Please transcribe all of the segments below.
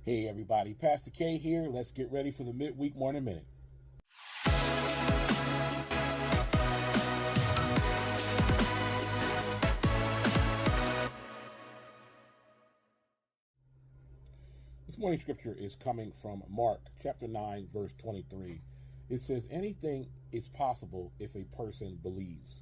Hey everybody, Pastor K here. Let's get ready for the Midweek Morning Minute. This morning scripture is coming from Mark chapter 9, verse 23. It says, anything is possible if a person believes.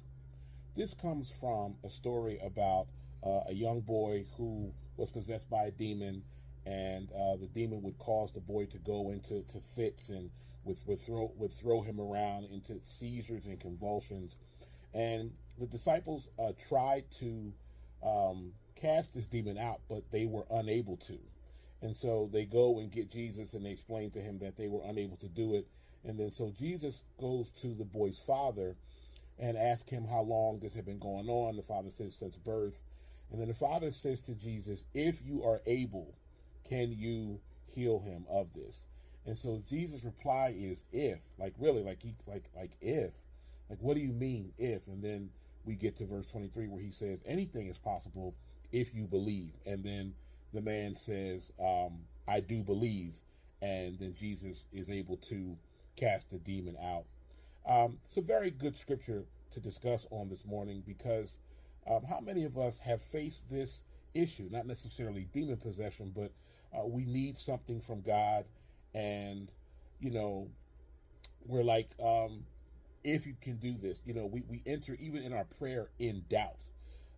This comes from a story about a young boy who was possessed by a demon, and the demon would cause the boy to go into fits and would throw him around into seizures and convulsions. And the disciples tried to cast this demon out, but they were unable to. And so they go and get Jesus, and they explain to him that they were unable to do it. And then so Jesus goes to the boy's father and asks him how long this had been going on. The father says since birth. And then the father says to Jesus, if you are able, can you heal him of this? And so Jesus' reply is if, like really, like if, like what do you mean if? And then we get to verse 23 where he says anything is possible if you believe. And then the man says, I do believe. And then Jesus is able to cast the demon out. It's a very good scripture to discuss on this morning because how many of us have faced this issue, not necessarily demon possession, but we need something from God, and we're like, if you can do this, we enter even in our prayer in doubt.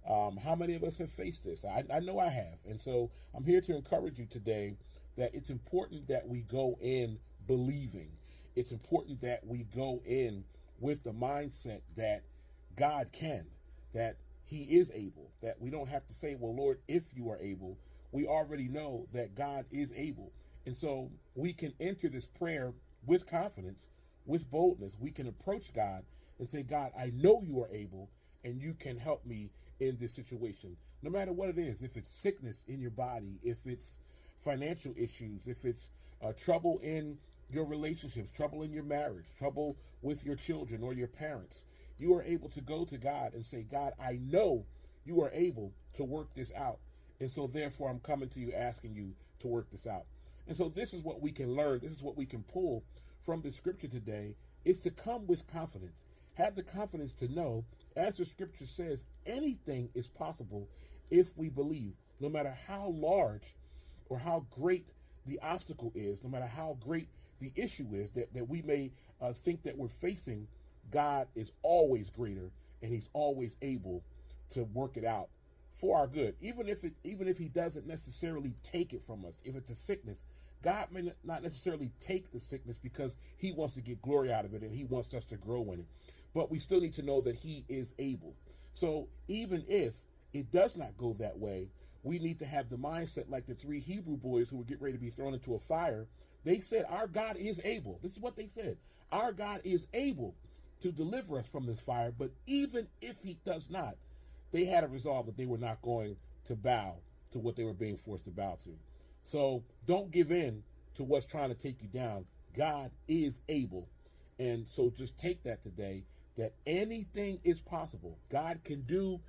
How many of us have faced this? I know I have. And so I'm here to encourage you today that it's important that we go in believing. It's important that we go in with the mindset that God can, that he is able, that we don't have to say, well, Lord, if you are able. We already know that God is able. And so we can enter this prayer with confidence, with boldness. We can approach God and say, God, I know you are able, and you can help me in this situation. No matter what it is, if it's sickness in your body, if it's financial issues, if it's trouble in your relationships, trouble in your marriage, trouble with your children or your parents, you are able to go to God and say, God, I know you are able to work this out. And so therefore I'm coming to you asking you to work this out. And so this is what we can learn. This is what we can pull from the scripture today, is to come with confidence. Have the confidence to know, as the scripture says, anything is possible if we believe. No matter how large or how great the obstacle is, no matter how great the issue is that we may think that we're facing, God is always greater, and he's always able to work it out for our good. Even if he doesn't necessarily take it from us, if it's a sickness, God may not necessarily take the sickness because he wants to get glory out of it and he wants us to grow in it. But we still need to know that he is able. So even if it does not go that way, we need to have the mindset like the 3 Hebrew boys who were getting ready to be thrown into a fire. They said, our God is able. This is what they said. Our God is able to deliver us from this fire. But even if he does not, they had a resolve that they were not going to bow to what they were being forced to bow to. So don't give in to what's trying to take you down. God is able. And so just take that today, that anything is possible. God can do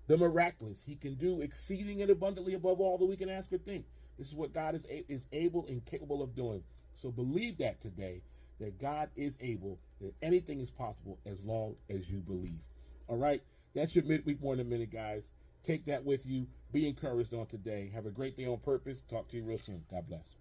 the miraculous. He can do exceeding and abundantly above all that we can ask or think. This is what God is able and capable of doing. So believe that today, that God is able, that anything is possible as long as you believe. All right, that's your Midweek Morning Minute, guys. Take that with you. Be encouraged on today. Have a great day on purpose. Talk to you real soon. God bless.